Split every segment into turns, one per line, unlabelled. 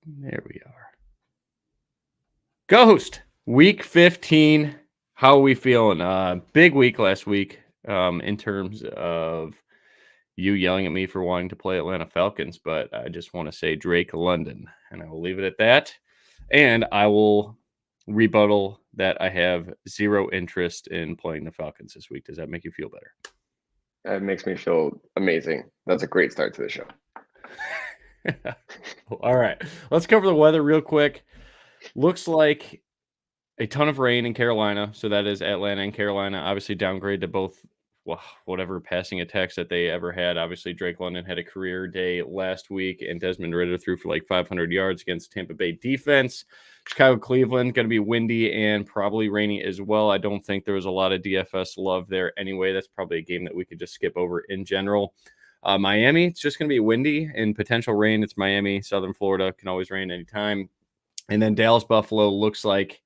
There we are. Ghost, week 15. How are we feeling? Big week last week in terms of you yelling at me for wanting to play Atlanta Falcons, but I just want to say Drake London, and I will leave it at that. And I will rebuttal that I have zero interest in playing the Falcons this week. Does that make you feel better?
It makes me feel amazing. That's a great start to the show.
All right. Let's cover the weather real quick. Looks like a ton of rain in Carolina. So that is Atlanta and Carolina. Obviously downgrade to both whatever passing attacks that they ever had. Obviously, Drake London had a career day last week, and Desmond Ridder threw for like 500 yards against Tampa Bay defense. Chicago, Cleveland, going to be windy and probably rainy as well. I don't think there was a lot of DFS love there anyway. That's probably a game that we could just skip over in general. Miami, it's just going to be windy and potential rain. It's Miami. Southern Florida can always rain anytime. And then Dallas, Buffalo looks like,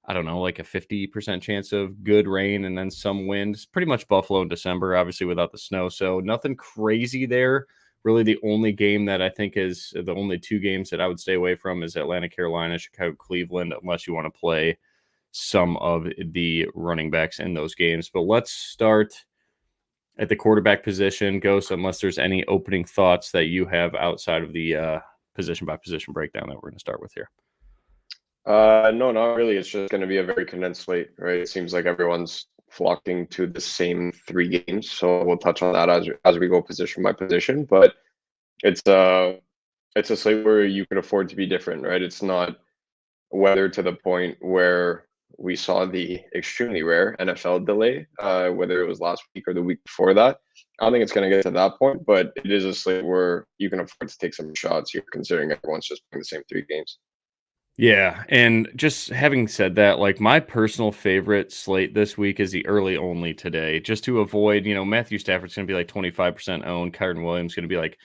I don't know, like a 50% chance of good rain and then some wind. It's pretty much Buffalo in December, obviously without the snow. So nothing crazy there. Really the only game that I think is the only two games that I would stay away from is Atlanta, Carolina, Chicago, Cleveland, unless you want to play some of the running backs in those games. But let's start at the quarterback position, Ghost, unless there's any opening thoughts that you have outside of the position by position breakdown that we're going to start with here.
No, not really. It's just going to be a very condensed slate, right? It seems like everyone's flocking to the same three games, so we'll touch on that as we go position by position. But it's a slate where you can afford to be different, right? It's not weather to the point where we saw the extremely rare NFL delay, whether it was last week or the week before that. I don't think it's going to get to that point, but it is a slate where you can afford to take some shots. You're considering everyone's just playing the same three games.
Yeah, and just having said that, like my personal favorite slate this week is the early only today, just to avoid, Matthew Stafford's going to be like 25% owned, Kyren Williams going to be like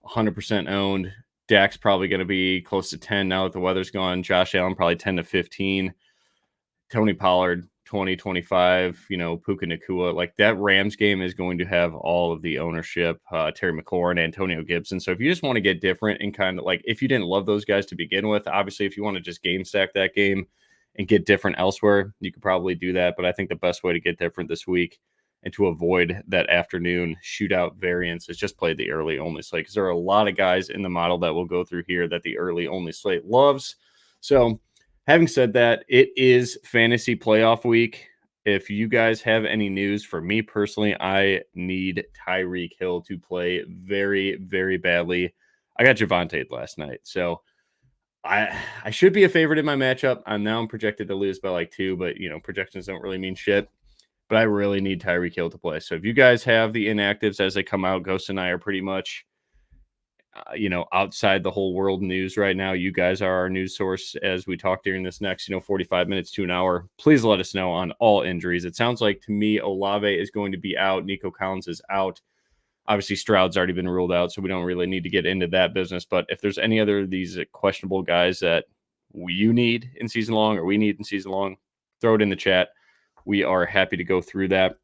100% owned, Dak's probably going to be close to 10 now that the weather's gone, Josh Allen probably 10 to 15, Tony Pollard 20, 25, Puka Nacua. Like that Rams game is going to have all of the ownership, Terry McLaurin, Antonio Gibson. So if you just want to get different and kind of like, if you didn't love those guys to begin with, obviously if you want to just game stack that game and get different elsewhere, you could probably do that. But I think the best way to get different this week and to avoid that afternoon shootout variance is just play the early only slate, because there are a lot of guys in the model that we'll go through here that the early only slate loves. So having said that, it is fantasy playoff week. If you guys have any news for me personally, I need Tyreek Hill to play very, very badly. I got Javonte last night, so I should be a favorite in my matchup. I'm projected to lose by like 2, but projections don't really mean shit. But I really need Tyreek Hill to play. So if you guys have the inactives as they come out, Ghost and I are pretty much outside the whole world news right now. You guys are our news source as we talk during this next, 45 minutes to an hour. Please let us know on all injuries. It sounds like to me, Olave is going to be out. Nico Collins is out. Obviously, Stroud's already been ruled out, so we don't really need to get into that business. But if there's any other of these questionable guys that you need in season long or we need in season long, throw it in the chat. We are happy to go through that.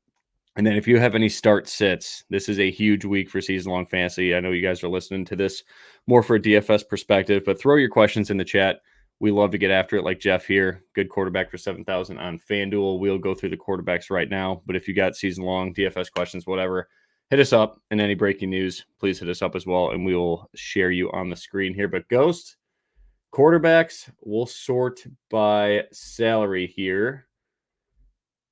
And then if you have any start sits, this is a huge week for season-long fantasy. I know you guys are listening to this more for a DFS perspective, but throw your questions in the chat. We love to get after it like Jeff here. Good quarterback for 7,000 on FanDuel. We'll go through the quarterbacks right now. But if you got season-long DFS questions, whatever, hit us up. And any breaking news, please hit us up as well, and we will share you on the screen here. But Ghost, quarterbacks, we'll sort by salary here.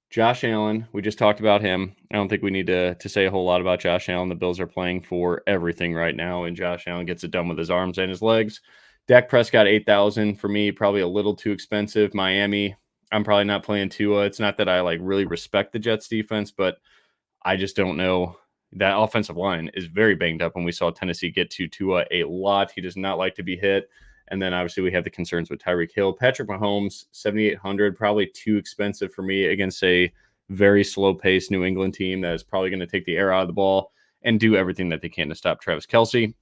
Josh Allen, we just talked about him. I don't think we need to say a whole lot about Josh Allen. The Bills are playing for everything right now, and Josh Allen gets it done with his arms and his legs. Dak Prescott, 8,000 for me, probably a little too expensive. Miami, I'm probably not playing Tua. It's not that I really respect the Jets defense, but I just don't know. That offensive line is very banged up, and we saw Tennessee get to Tua a lot. He does not like to be hit. And then obviously we have the concerns with Tyreek Hill. Patrick Mahomes, 7,800, probably too expensive for me against a very slow-paced New England team that is probably going to take the air out of the ball and do everything that they can to stop Travis Kelce.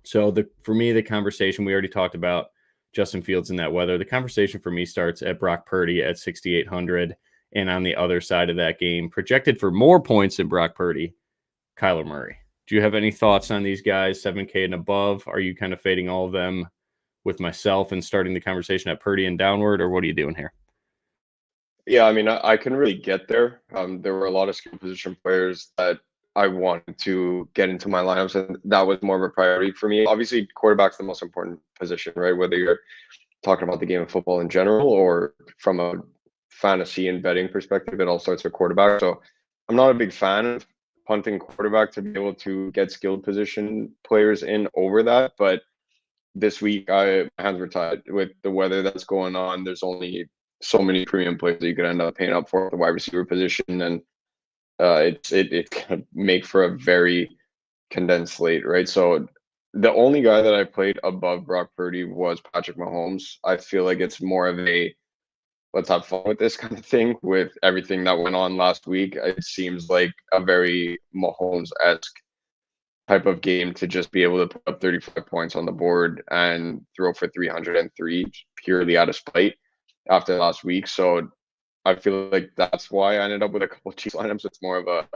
So for me, the conversation, we already talked about Justin Fields in that weather. The conversation for me starts at Brock Purdy at 6,800. And on the other side of that game, projected for more points than Brock Purdy, Kyler Murray. Do you have any thoughts on these guys, 7K and above? Are you kind of fading all of them with myself and starting the conversation at Purdy and downward, or what are you doing here?
Yeah, I mean, I can really get there. There were a lot of skill position players that I wanted to get into my lineups, and that was more of a priority for me. Obviously, quarterback's the most important position, right? Whether you're talking about the game of football in general or from a fantasy and betting perspective, it all starts with quarterback. So I'm not a big fan of punting quarterback to be able to get skilled position players in over that. But this week, my hands were tied with the weather that's going on. There's only so many premium players that you could end up paying up for the wide receiver position, and it can make for a very condensed slate, right? So the only guy that I played above Brock Purdy was Patrick Mahomes. I feel like it's more of a let's have fun with this kind of thing. With everything that went on last week, it seems like a very Mahomes-esque type of game to just be able to put up 35 points on the board and throw for 303 purely out of spite after last week. So I feel like that's why I ended up with a couple of Chiefs lineups. It's more of a,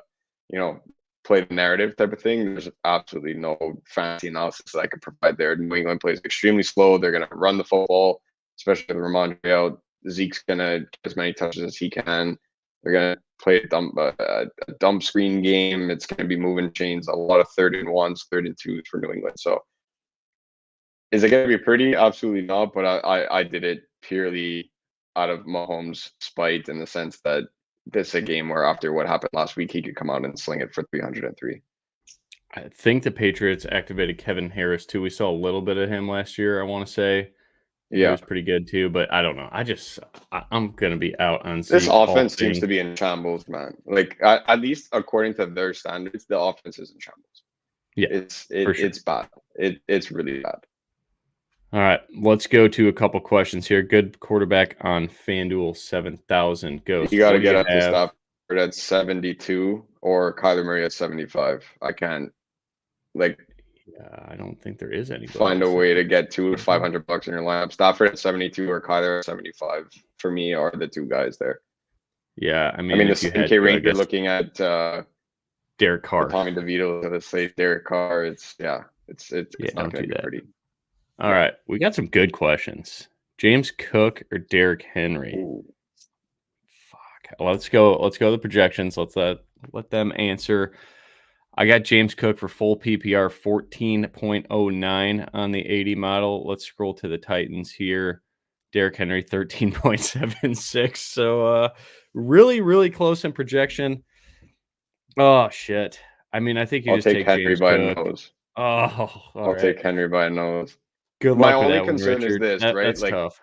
play the narrative type of thing. There's absolutely no fancy analysis that I could provide there. New England plays extremely slow. They're going to run the football, especially with Ramondre out. Zeke's going to get as many touches as he can. They're going to play a dump screen game. It's going to be moving chains, a lot of 3rd-and-1s, 3rd-and-2s for New England. So is it going to be pretty? Absolutely not. But I did it purely out of Mahomes' spite, in the sense that this is a game where after what happened last week, he could come out and sling it for 303.
I think the Patriots activated Kevin Harris too. We saw a little bit of him last year, I want to say. Yeah, he was pretty good too, but I don't know. I'm going to be out on
this offense seems to be in shambles, man. Like, at least according to their standards, the offense is in shambles.
Yeah,
it's bad. It's really bad.
All right, let's go to a couple questions here. Good quarterback on FanDuel 7,000. Ghost.
You got to get up to Stafford at 72 or Kyler Murray at 75. I can't,
I don't think there is any.
Find a way to get $200 to $500 in your lineup. Stafford at 72 or Kyler at 75 for me are the two guys there.
Yeah, I mean
the CK range, you're looking at
Derek Carr,
Tommy DeVito to the safe. Derek Carr. It's not going to be pretty.
All right, we got some good questions. James Cook or Derrick Henry?
Ooh.
Fuck. Let's go the projections. Let them answer. I got James Cook for full PPR 14.09 on the 80 model. Let's scroll to the Titans here. Derrick Henry 13.76. So really, really close in projection. Oh shit. I mean, I think you just take
Henry
James
by
Cook.
a nose.
Oh,
I'll take Henry by a nose.
Good luck.
My only concern is this, right?
That's tough.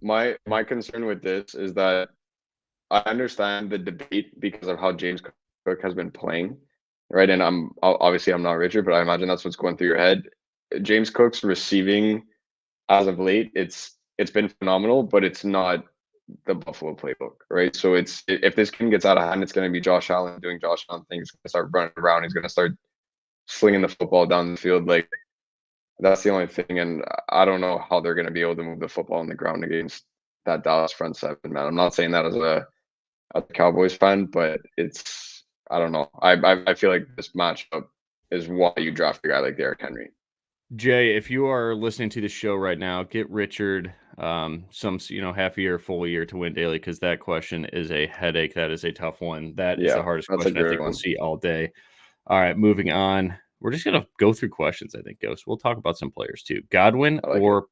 My concern with this is that I understand the debate because of how James Cook has been playing, right? And I'm not Richard, but I imagine that's what's going through your head. James Cook's receiving as of late, it's been phenomenal, but it's not the Buffalo playbook, right? So if this game gets out of hand, it's going to be Josh Allen doing Josh Allen things. He's going to start running around. He's going to start slinging the football down the field. Like, that's the only thing, and I don't know how they're going to be able to move the football on the ground against that Dallas front seven, man. I'm not saying that as a Cowboys fan, but I don't know. I feel like this matchup is why you draft a guy like Derrick Henry.
Jay, if you are listening to the show right now, get Richard some half a year, full year to win daily, because that question is a headache. That is a tough one. That is the hardest question I think we'll see all day. All right, moving on. We're just going to go through questions, I think, Ghost. We'll talk about some players, too. Godwin or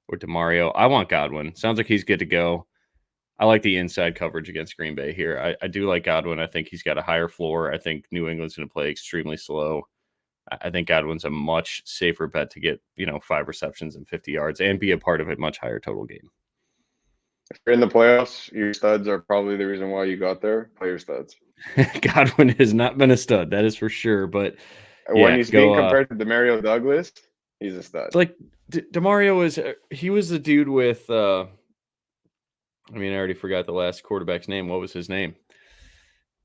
DeMario? I want Godwin. Sounds like he's good to go. I like the inside coverage against Green Bay here. I do like Godwin. I think he's got a higher floor. I think New England's going to play extremely slow. I think Godwin's a much safer bet to get, 5 receptions and 50 yards and be a part of a much higher total game.
If you're in the playoffs, your studs are probably the reason why you got there. Play your studs.
Godwin has not been a stud, that is for sure. But
when he's being compared to Demario Douglas, he's a stud.
It's like Demario was the dude with I already forgot the last quarterback's name. What was his name?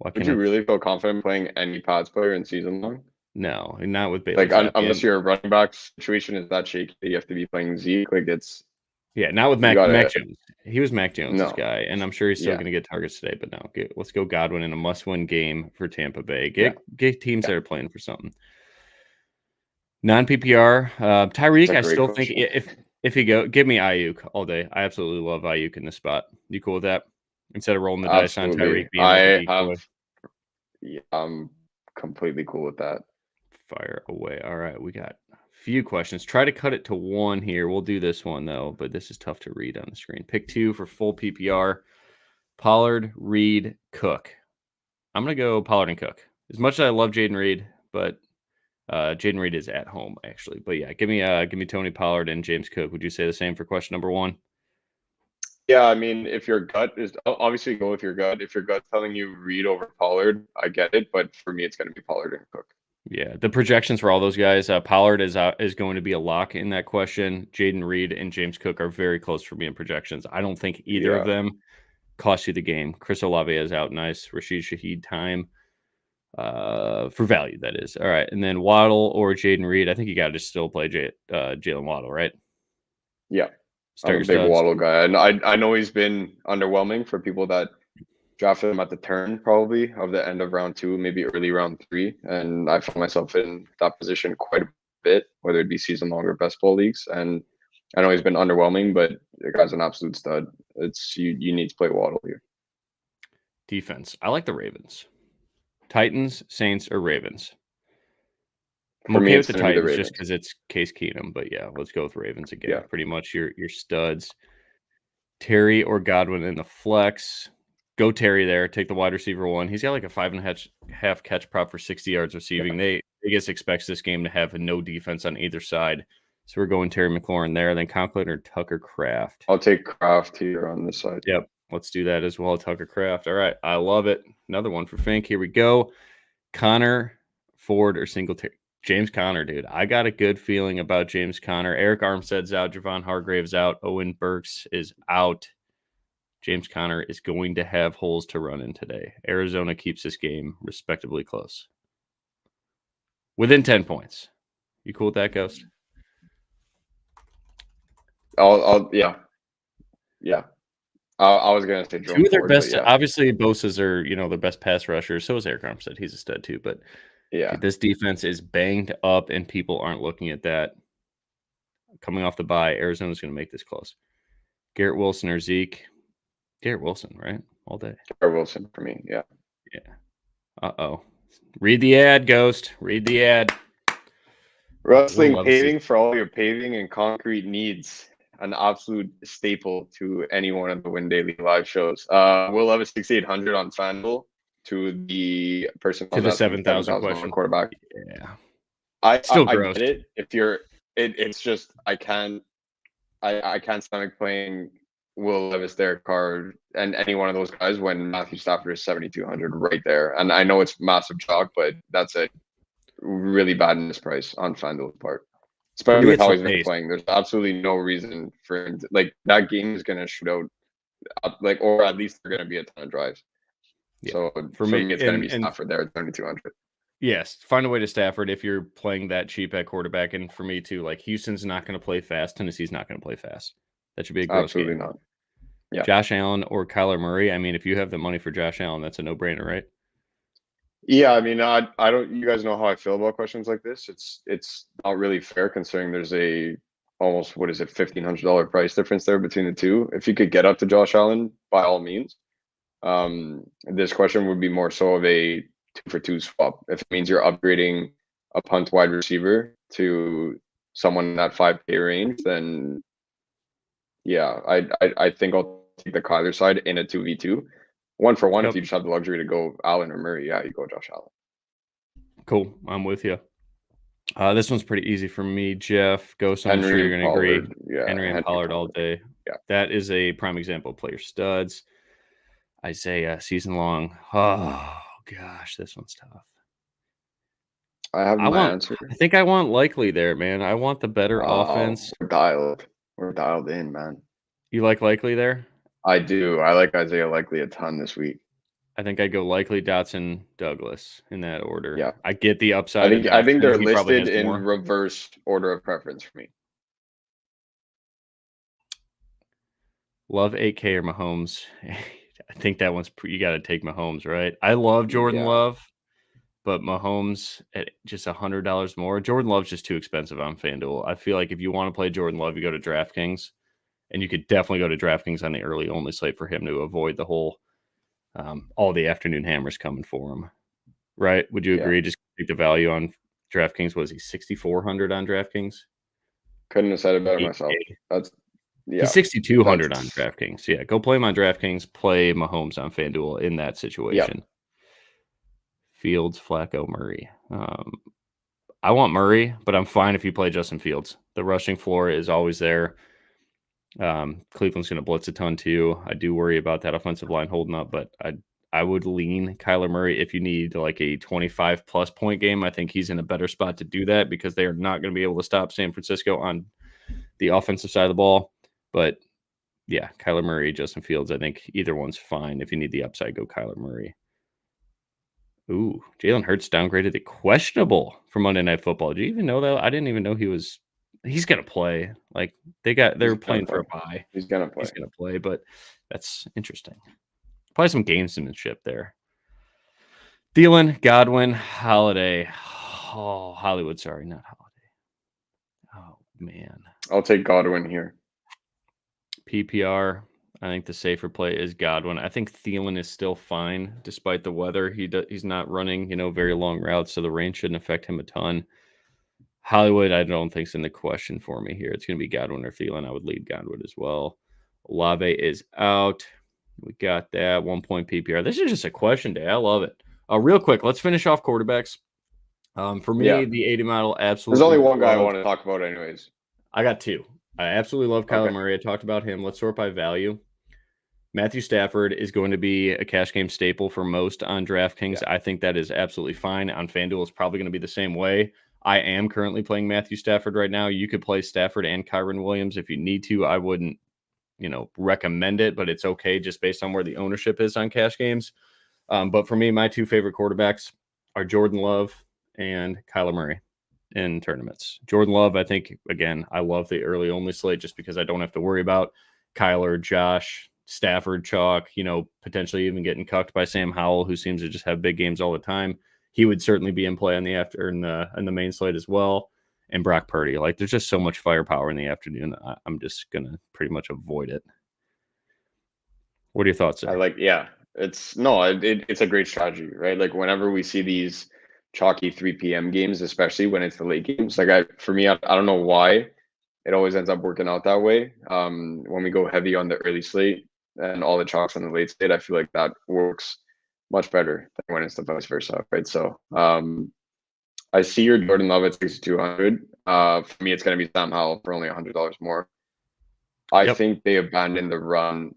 Would you really feel confident playing any Pats player in season long?
No, not with Bailey.
Unless your running back situation is that shaky, you have to be playing Zeke.
Not with Mac Jones. He was Mac Jones' guy, and I'm sure he's still going to get targets today. But no, let's go Godwin in a must-win game for Tampa Bay. Get teams that are playing for something. Non-PPR, Tyreek. I still think If you go, give me Ayuk all day. I absolutely love Ayuk in this spot. You cool with that? Instead of rolling the dice on
Absolutely.
Tyreek being like a
I
decoy.
have, yeah, I'm completely cool with that.
Fire away. All right, we got a few questions. Try to cut it to one here. We'll do this one though, but this is tough to read on the screen. Pick 2 for full PPR. Pollard, Reed, Cook. I'm gonna go Pollard and Cook. As much as I love Jaden Reed, but Jaden Reed is at home actually. But yeah, give me Tony Pollard and James Cook. Would you say the same for question number 1?
Yeah, I mean, if your gut is obviously go with your gut. If your gut's telling you Reed over Pollard, I get it. But for me, it's going to be Pollard and Cook.
Yeah, the projections for all those guys, Pollard is going to be a lock in that question. Jaden Reed and James Cook are very close for me in projections. I don't think either of them cost you the game. Chris Olave is out nice. Rashid Shaheed time for value, that is. All right, and then Waddle or Jaden Reed. I think you got to just still play Jalen Waddle, right?
Yeah,
Start
I'm
your
a big
studs.
Waddle guy, and I know he's been underwhelming for people that drafted him at the turn probably of the end of round 2, maybe early round 3, and I found myself in that position quite a bit, whether it be season long or best ball leagues. And I know he's been underwhelming, but the guy's an absolute stud. It's you need to play Waddle here.
Defense. I like the Ravens. Titans, Saints, or Ravens. I'm
For me,
okay
it's
with the
going to be the
Titans just
Ravens.
because it's Case Keenum, but yeah, let's go with Ravens again.
Yeah.
Pretty much your studs. Terry or Godwin in the flex. Go Terry there. Take the wide receiver 1. He's got like a 5.5 catch prop for 60 yards receiving. Vegas expects this game to have no defense on either side. So we're going Terry McLaurin there. Then Conklin or Tucker Kraft.
I'll take Kraft here on this side.
Yep. Let's do that as well. Tucker Kraft. All right. I love it. Another one for Fink. Here we go. Connor, Ford, or Singletary. James Conner, dude. I got a good feeling about James Conner. Eric Armstead's out. Javon Hargrave's out. Owen Burks is out. James Conner is going to have holes to run in today. Arizona keeps this game respectably close. Within 10 points. You cool with that, Ghost?
Yeah. I was gonna say
Two of their
Ford,
best,
but yeah.
obviously, Bosa's are their best pass rushers. So is Eric Armstead. He's a stud too. But
Yeah.
dude, this defense is banged up, and people aren't looking at that. Coming off the bye, Arizona's going to make this close. Garrett Wilson or Zeke? Garrett Wilson, right? All day.
Garrett Wilson for me. Yeah.
Yeah. Uh-oh. Read the ad, Ghost. Read the ad.
Wrestling paving for all your paving and concrete needs. An absolute staple to any one of the Win Daily live shows. Will Levis 6,800 on FanDuel to the person
to the 7,000 question
quarterback.
Yeah,
I
gross.
get it. If you're, it's just I can't stomach playing Will Levis, Derek Carr, and any one of those guys when Matthew Stafford is 7,200 right there. And I know it's massive chalk, but that's a really bad misprice on FanDuel's part. Especially with how he's been playing. There's absolutely no reason for him to, like, that game is going to shoot out, like, or at least they're going to be a ton of drives. Yeah. So for me, it's going to be Stafford there at 3,200.
Yes, find a way to Stafford if you're playing that cheap at quarterback. And for me too, like, Houston's not going to play fast. Tennessee's not going to play fast. That should be a gross
Absolutely
game.
Not. Yeah.
Josh Allen or Kyler Murray. I mean, if you have the money for Josh Allen, that's a no-brainer, right?
Yeah, I mean, I don't. You guys know how I feel about questions like this. It's not really fair considering there's a almost what is it $1,500 price difference there between the two. If you could get up to Josh Allen, by all means. This question would be more so of a 2-for-2 swap. If it means you're upgrading a punt wide receiver to someone in that 5K range, then yeah, I think I'll take the Kyler side in a 2v2. 1-for-1, if you just have the luxury to go Allen or Murray, yeah, you go Josh Allen.
Cool. I'm with you. This one's pretty easy for me, Jeff. Ghost, I'm sure you're going to agree.
Yeah,
Henry and Pollard all day.
Yeah.
That is a prime example of player studs. Isaiah, season long. Oh, gosh, this one's tough.
I have my answer.
I think I want Likely there, man. I want the better offense.
We're dialed in, man.
You like Likely there?
I do. I like Isaiah Likely a ton this week.
I think I'd go Likely, Dotson, Douglas in that order.
Yeah.
I get the upside.
I think they're listed in reverse order of preference for me.
Love 8K or Mahomes. I think that one's you got to take Mahomes, right? I love Jordan Love. but Mahomes at just $100 more. Jordan Love's just too expensive on FanDuel. I feel like if you want to play Jordan Love, you go to DraftKings, and you could definitely go to DraftKings on the early only slate for him to avoid the whole all the afternoon hammers coming for him. Right? Would you agree? Just take the value on DraftKings. Was he 6,400 on DraftKings?
Couldn't have said it better myself.
He's 6,200 on DraftKings. Yeah, go play him on DraftKings. Play Mahomes on FanDuel in that situation.
Yeah.
Fields, Flacco, Murray. I want Murray, but I'm fine if you play Justin Fields. The rushing floor is always there. Cleveland's going to blitz a ton too. I do worry about that offensive line holding up, but I would lean Kyler Murray if you need like a 25-plus point game. I think he's in a better spot to do that because they are not going to be able to stop San Francisco on the offensive side of the ball. But yeah, Kyler Murray, Justin Fields, I think either one's fine. If you need the upside, go Kyler Murray. Ooh, Jalen Hurts downgraded to questionable for Monday Night Football. Do you even know that? I didn't even know he's gonna play. Like they're playing for a bye.
He's gonna
play, but that's interesting. Probably some gamesmanship there. Thielen, Godwin, Holiday. Oh, Hollywood. Sorry, not Holiday. Oh man,
I'll take Godwin here.
PPR. I think the safer play is Godwin. I think Thielen is still fine despite the weather. He's not running, very long routes, so the rain shouldn't affect him a ton. Hollywood, I don't think is in the question for me here. It's going to be Godwin or Thielen. I would lead Godwin as well. Olave is out. We got that 1 point PPR. This is just a question day. I love it. Real quick, let's finish off quarterbacks. For me, the 80 model absolutely.
There's only one guy I want to talk about, anyways.
I got two. I absolutely love Kyler Murray. I talked about him. Let's sort by value. Matthew Stafford is going to be a cash game staple for most on DraftKings. Yeah. I think that is absolutely fine. On FanDuel, it's probably going to be the same way. I am currently playing Matthew Stafford right now. You could play Stafford and Kyren Williams if you need to. I wouldn't, recommend it, but it's okay just based on where the ownership is on cash games. But for me, my two favorite quarterbacks are Jordan Love and Kyler Murray in tournaments. Jordan Love, I think, again, I love the early only slate just because I don't have to worry about Kyler, Josh, Stafford, chalk, potentially even getting cucked by Sam Howell, who seems to just have big games all the time. He would certainly be in play on in the main slate as well. And Brock Purdy, like there's just so much firepower in the afternoon. I'm just gonna pretty much avoid it. What are your thoughts there?
It's a great strategy, right? Like whenever we see these chalky 3 p.m. games, especially when it's the late games, I don't know why it always ends up working out that way. When we go heavy on the early slate and all the chalks on the late slate, I feel like that works much better than when it's the vice versa, right? So I see your Jordan Love at 6,200. For me, it's going to be Sam Howell for only $100 more. I think they abandoned the run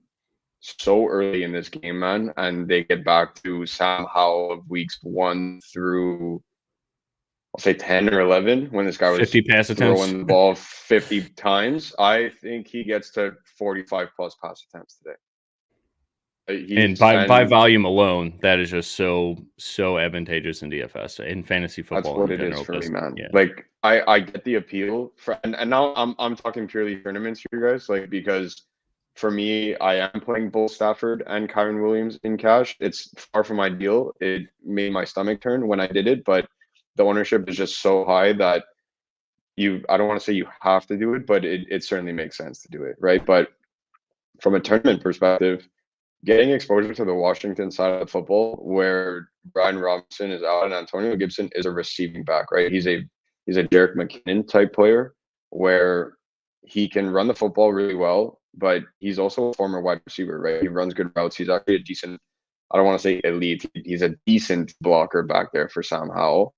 so early in this game, man, and they get back to Sam Howell of weeks 1 through, I'll say 10 or 11, when this guy was
50 pass attempts,
throwing the ball 50 times. I think he gets to 45 plus pass attempts today.
And by volume alone, that is just so advantageous in DFS, in fantasy football.
That's what it is for me, man. Yeah. Like I get the appeal for, and now I'm talking purely tournaments here, guys. Like because for me, I am playing both Stafford and Kyren Williams in cash. It's far from ideal. It made my stomach turn when I did it, but the ownership is just so high that I don't want to say you have to do it, but it certainly makes sense to do it, right? But from a tournament perspective, getting exposure to the Washington side of the football, where Brian Robinson is out and Antonio Gibson is a receiving back, right? He's a Jerick McKinnon type player where he can run the football really well, but he's also a former wide receiver, right? He runs good routes. He's actually a decent, I don't want to say elite, he's a decent blocker back there for Sam Howell.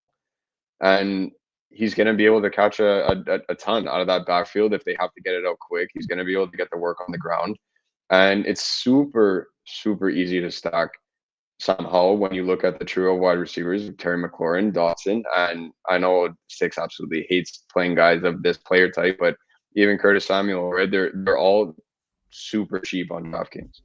And he's going to be able to catch a ton out of that backfield if they have to get it out quick. He's going to be able to get the work on the ground. And it's super, super easy to stack Sam Howell when you look at the trio of wide receivers, Terry McLaurin, Dotson, and I know Stix absolutely hates playing guys of this player type, but even Curtis Samuel, right? They're all super cheap on DraftKings,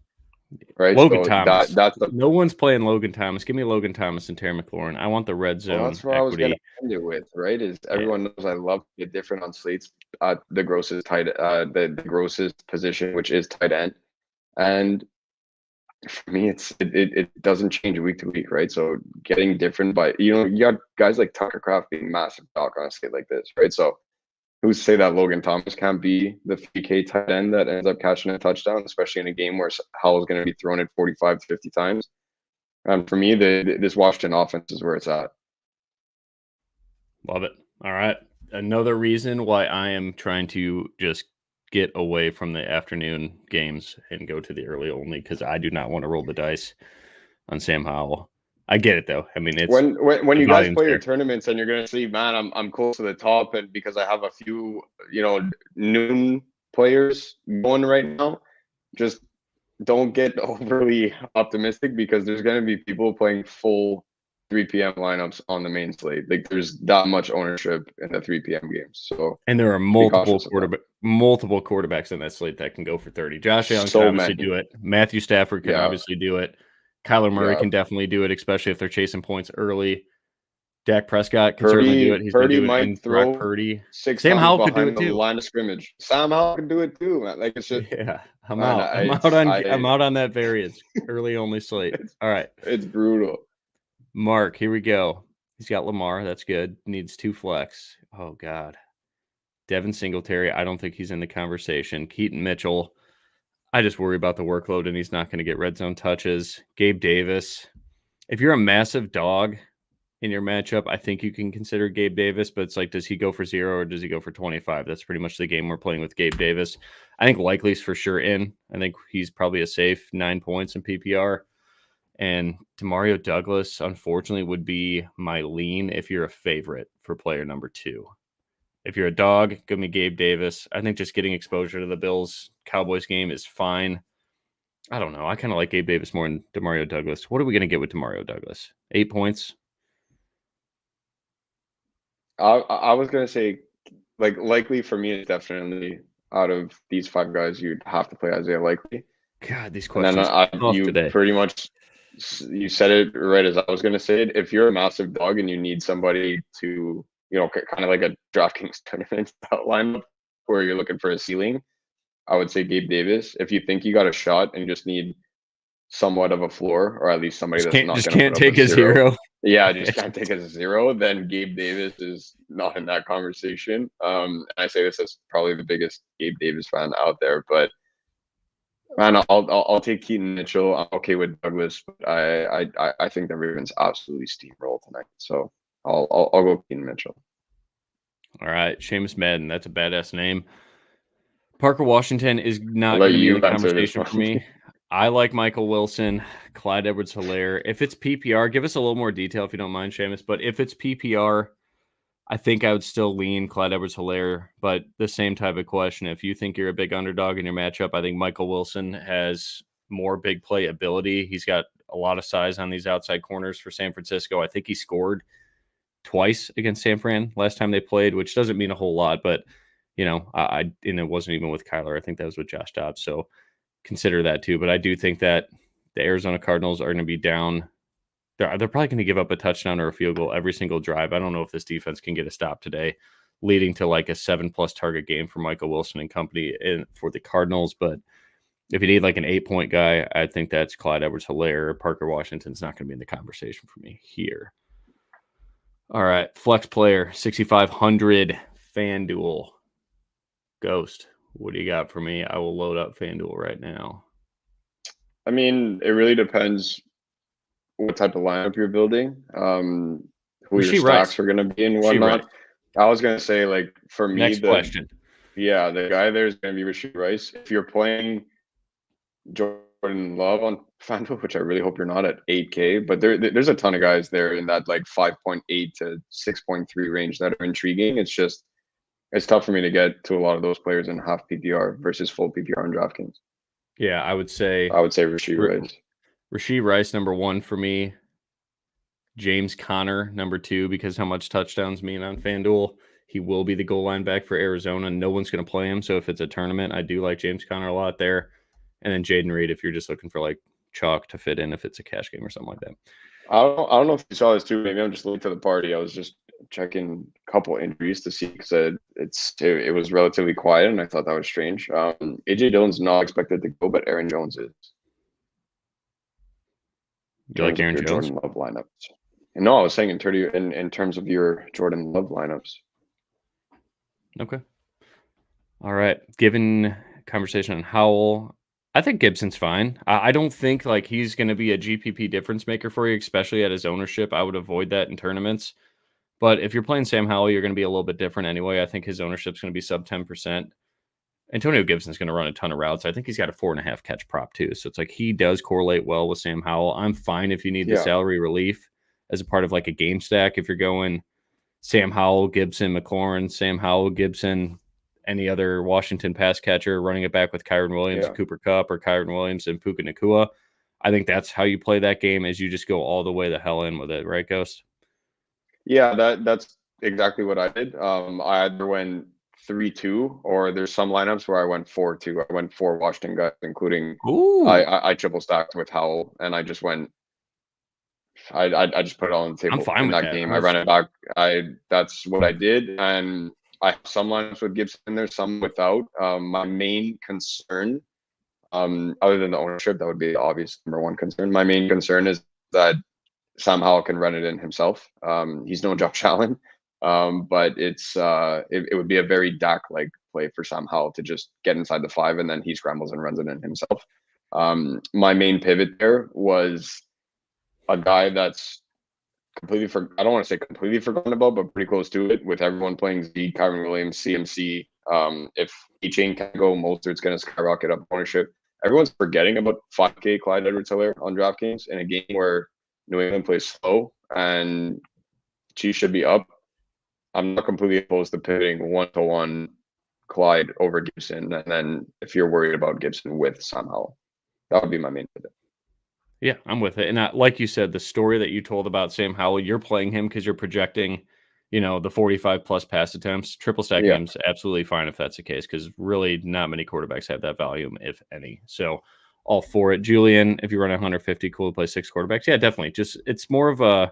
right?
Logan Thomas. No one's playing Logan Thomas. Give me Logan Thomas and Terry McLaurin. I want the red zone.
That's what I was going to end it with, right? Is everyone knows I love to get different on slates. The grossest position, which is tight end. And For me, it doesn't change week to week, right? So getting different you got guys like Tucker Craft being massive dog on a skate like this, right? So who's to say that Logan Thomas can't be the 3K tight end that ends up catching a touchdown, especially in a game where Howell's going to be thrown it 45 to 50 times? And for me, this Washington offense is where it's at.
Love it. All right. Another reason why I am trying to just get away from the afternoon games and go to the early only, because I do not want to roll the dice on Sam Howell. I get it though. I mean, it's
when you guys play
there.
your tournaments and you're gonna see, man, I'm close to the top, and because I have a few, noon players going right now, just don't get overly optimistic because there's gonna be people playing full 3 p.m. lineups on the main slate. Like there's that much ownership in the 3 p.m. games. So
and there are multiple quarterbacks in that slate that can go for 30. Josh Allen can obviously do it. Matthew Stafford can obviously do it. Kyler Murray can definitely do it, especially if they're chasing points early. Dak Prescott can certainly do it. He's been doing it. And Brock Purdy.
Sam Howell could do it too. Line of scrimmage. Sam Howell can do it too, man. Like it's just
I'm out on that variance. Early only slate. All right.
It's brutal.
Mark, here we go. He's got Lamar. That's good. Needs 2 flex. Oh God. Devin Singletary. I don't think he's in the conversation. Keaton Mitchell. I just worry about the workload, and he's not going to get red zone touches. Gabe Davis. If you're a massive dog in your matchup, I think you can consider Gabe Davis, but it's like, does he go for 0 or does he go for 25? That's pretty much the game we're playing with Gabe Davis. I think Likely's for sure in. I think he's probably a safe 9 points in PPR. And Demario Douglas, unfortunately, would be my lean if you're a favorite for player number 2. If you're a dog, give me Gabe Davis. I think just getting exposure to the Bills-Cowboys game is fine. I don't know. I kind of like Gabe Davis more than Demario Douglas. What are we going to get with Demario Douglas? 8 points?
I was going to say, Likely for me is definitely out of these 5 guys, you'd have to play Isaiah Likely.
God, these questions are tough today.
Pretty much, you said it right as I was going to say it. If you're a massive dog and you need somebody to, kind of like a DraftKings tournament lineup where you're looking for a ceiling, I would say Gabe Davis. If you think you got a shot and just need somewhat of a floor, or at least somebody that's not going to
take a 0.
Yeah, just can't take a 0. Then Gabe Davis is not in that conversation. And I say this as probably the biggest Gabe Davis fan out there, but man, I'll take Keaton Mitchell. I'm okay with Douglas, but I think the Ravens absolutely steamroll tonight. So I'll go Keaton Mitchell.
All right, Seamus Madden. That's a badass name. Parker Washington is not going to be in the conversation for me. I like Michael Wilson, Clyde Edwards-Helaire. If it's PPR, give us a little more detail if you don't mind, Seamus. But if it's PPR, I think I would still lean Clyde Edwards-Helaire. But the same type of question. If you think you're a big underdog in your matchup, I think Michael Wilson has more big play ability. He's got a lot of size on these outside corners for San Francisco. I think he scored twice against San Fran last time they played, which doesn't mean a whole lot. But, and it wasn't even with Kyler. I think that was with Josh Dobbs. So consider that too. But I do think that the Arizona Cardinals are going to be down. They're probably going to give up a touchdown or a field goal every single drive. I don't know if this defense can get a stop today, leading to like a 7+ target game for Michael Wilson and company for the Cardinals. But if you need like an 8-point guy, I think that's Clyde Edwards-Helaire. Parker Washington's not going to be in the conversation for me here. All right, flex player, 6,500 FanDuel. Ghost, what do you got for me? I will load up FanDuel right now.
I mean, it really depends what type of lineup you're building, who your stacks are going to be and whatnot. I was going to say, like, for me,
next question.
Yeah, the guy there is going to be Rashee Rice. If you're playing Jordan Love on FanDuel, which I really hope you're not at 8K, but there's a ton of guys there in that like 5.8 to 6.3 range that are intriguing. It's tough for me to get to a lot of those players in half PPR versus full PPR on DraftKings.
Yeah, I would say
Rashee Rice.
Rashee Rice, number 1 for me. James Conner, number 2, because how much touchdowns mean on FanDuel. He will be the goal line back for Arizona. No one's going to play him. So if it's a tournament, I do like James Conner a lot there. And then Jaden Reed, if you're just looking for like chalk to fit in, if it's a cash game or something like that.
I don't know if you saw this too. Maybe I'm just late to the party. I was just checking a couple injuries to see because it was relatively quiet, and I thought that was strange. AJ Dillon's not expected to go, but Aaron Jones is.
You like Aaron
your
Jones?
Jordan Love lineups. No, I was saying in terms of your Jordan Love lineups.
Okay. All right. Given conversation on Howell, I think Gibson's fine. I don't think like he's going to be a GPP difference maker for you, especially at his ownership. I would avoid that in tournaments. But if you're playing Sam Howell, you're going to be a little bit different anyway. I think his ownership's going to be sub 10%. Antonio Gibson's going to run a ton of routes. I think he's got a 4.5 catch prop too. So it's like he does correlate well with Sam Howell. I'm fine if you need the salary relief as a part of like a game stack. If you're going Sam Howell, Gibson, McLaurin, Sam Howell, Gibson, any other Washington pass catcher, running it back with Kyron Williams, Cooper Kupp, or Kyron Williams and Puka Nacua. I think that's how you play that game, is you just go all the way the hell in with it, right, Ghost?
Yeah, that's exactly what I did. I either went 3-2, or there's some lineups where I went 4-2. I went 4 Washington guys, including I triple stacked with Howell, and I just went. I just put it all on the table.
I'm fine with that
game. I ran it back. That's what I did, and I have some lineups with Gibson in there, some without. My main concern, other than the ownership, that would be the obvious number one concern. My main concern is that Sam Howell can run it in himself. He's no Josh Allen, but it would be a very Dak-like play for Sam Howell to just get inside the 5 and then he scrambles and runs it in himself. My main pivot there was a guy that's completely I don't want to say completely forgotten about, but pretty close to it, with everyone playing Z, Kyron Williams, CMC. If A-Chain can go, Mostert's going to skyrocket up ownership. Everyone's forgetting about 5K Clyde Edwards-Helaire on DraftKings in a game where New England plays slow and Chiefs should be up. I'm not completely opposed to pivoting 1-to-1 Clyde over Gibson, and then if you're worried about Gibson with Sam Howell, that would be my main pivot.
Yeah, I'm with it. And like you said, the story that you told about Sam Howell, you're playing him because you're projecting, the 45 plus pass attempts. Triple stack game's absolutely fine if that's the case, because really not many quarterbacks have that volume, if any. So all for it. Julian, if you run 150, cool to play 6 quarterbacks. Yeah, definitely. Just it's more of a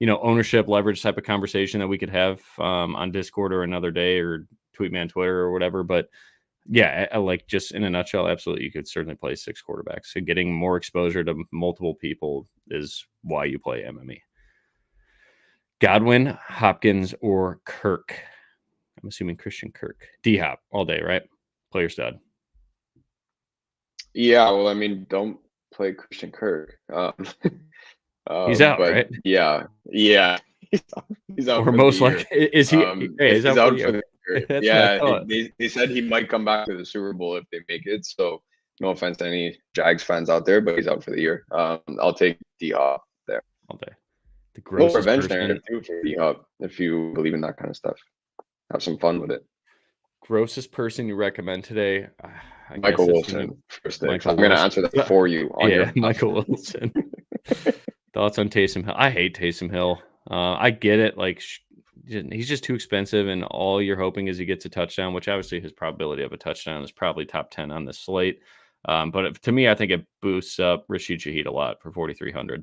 ownership leverage type of conversation that we could have on Discord or another day, or tweet me on Twitter or whatever. But yeah, I like, just in a nutshell, absolutely, you could certainly play 6 quarterbacks. So getting more exposure to multiple people is why you play MME. Godwin, Hopkins, or Kirk? I'm assuming Christian Kirk. D-Hop all day, right? Player stud.
Yeah, well, I mean, don't play Christian Kirk.
He's out, right?
Yeah. He's out.
Or most likely, is he?
He's out for the year. Yeah, they said he might come back to the Super Bowl if they make it. So no offense to any Jags fans out there, but he's out for the year. I'll take D-Hop there
all day. The
grossest revenge narrative too for D-Hop, if you believe in that kind of stuff. Have some fun with it.
Grossest person you recommend today?
Michael Wilson. I'm going to answer that for you.
Michael Wilson. Thoughts on Taysom Hill? I hate Taysom Hill. I get it. Like, he's just too expensive, and all you're hoping is he gets a touchdown, which obviously his probability of a touchdown is probably top 10 on the slate. But to me, I think it boosts up Rashid Shaheed a lot for 4,300.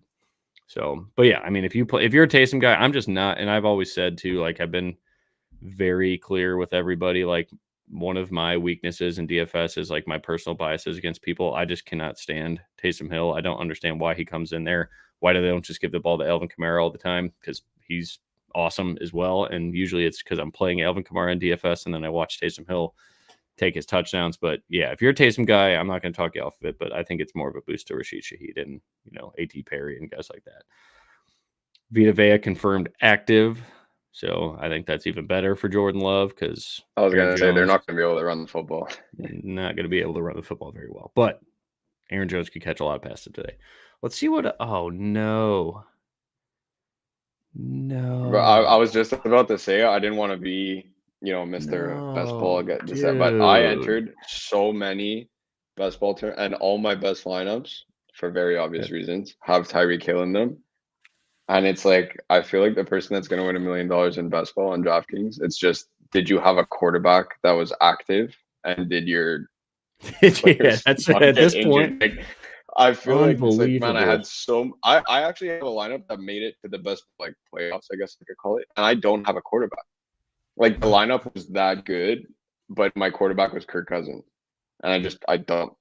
So, but yeah, I mean, if you're a Taysom guy, I'm just not. And I've always said too, like, I've been very clear with everybody, like, one of my weaknesses in DFS is like my personal biases against people. I just cannot stand Taysom Hill. I don't understand why he comes in there. Why do they don't just give the ball to Alvin Kamara all the time? Because he's awesome as well. And usually it's because I'm playing Alvin Kamara in DFS and then I watch Taysom Hill take his touchdowns. But yeah, if you're a Taysom guy, I'm not going to talk you off of it, but I think it's more of a boost to Rashid Shaheed and, A.T. Perry and guys like that. Vita Vea confirmed active. So I think that's even better for Jordan Love, because
I was going to say they're not going to be able to run the football.
Not going to be able to run the football very well. But Aaron Jones could catch a lot of passes today. Let's see what. Oh, no. No.
I was just about to say, I didn't want to be, Mr. Best Ball. But I entered so many best ball and all my best lineups, for very obvious reasons, have Tyreek Hill in them. And it's like, I feel like the person that's going to win $1 million in best ball on DraftKings, it's just, did you have a quarterback that was active, and did your
that's at this point.
Like, I feel like, it's like, man, I actually have a lineup that made it to the best playoffs, I guess I could call it, and I don't have a quarterback. Like, the lineup was that good, but my quarterback was Kirk Cousins, and I don't.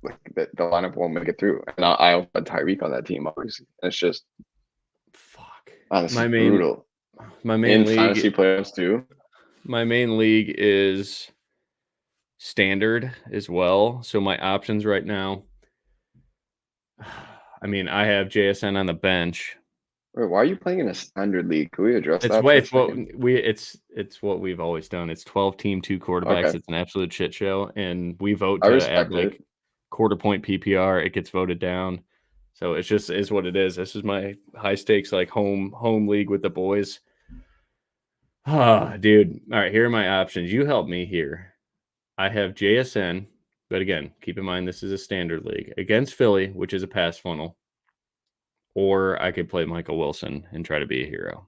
like the lineup won't make it through. And I also had Tyreek on that team, obviously. And it's just
Fuck.
this is brutal.
My main
In
league,
fantasy playoffs too.
my main league is standard as well. So my options right now, I mean, I have JSN on the bench.
Wait, why are you playing in a standard league? Can we address
It's
that
way
for a second?
it's what we've always done. It's 12 team, 2 quarterbacks.
Okay.
It's an absolute shit show, and we vote
I
to
respect
add like
it.
quarter point PPR. It gets voted down, so it's just is what it is. This is my high stakes like home league with the boys. Ah, dude. All right, here are my options. You help me here. I have JSN, but again, keep in mind this is a standard league against Philly, which is a pass funnel. Or I could play Michael Wilson and try to be a hero.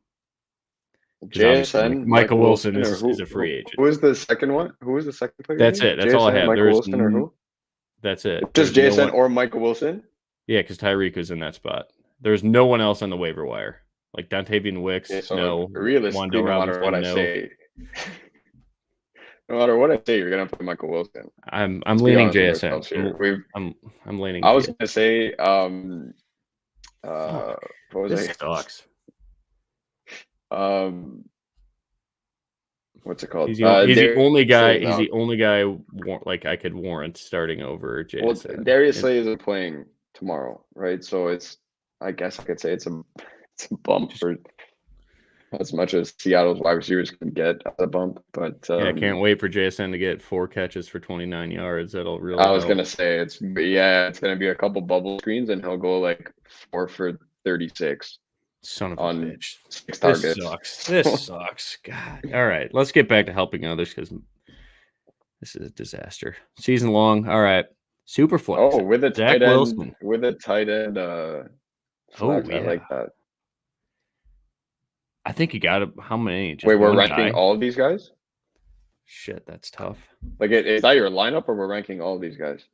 Because obviously
JSN,
Michael Wilson
or
is a free agent.
Who was the second one? Who was the second player?
That's it. That's all I
JSN,
have.
Michael Wilson, or who?
That's it.
Just
There's
JSN or Michael Wilson?
Yeah, because Tyreek was in that spot. There's no one else on the waiver wire. Like Dontavian Wicks, no.
Realistically, no matter what I say, no matter what I say, you're gonna play Michael Wilson.
I'm leaning JSN. I'm leaning.
I was gonna say, what was
this sucks.
What's it called?
He's the only guy. He's the only guy like I could warrant starting over JSN.
Well, Darius Slay isn't playing tomorrow, right? So it's, I guess I could say it's a bump for as much as Seattle's wide receivers can get as a bump. But
yeah, I can't wait for JSN to get 4 catches for 29 yards. That'll really.
I was gonna say it's gonna be a couple bubble screens and he'll go like 4 for 36.
Son of a bitch.
6 targets.
This sucks. God. All right. Let's get back to helping others because this is a disaster. Season long. All right. Super flex.
Oh, with a
Zach
tight end.
Wilson.
With a tight end. Flex,
yeah.
I like that.
I think you got it. How many?
Wait, we're ranking all of these guys?
Shit, that's tough.
Like, is that your lineup or we're ranking all of these guys?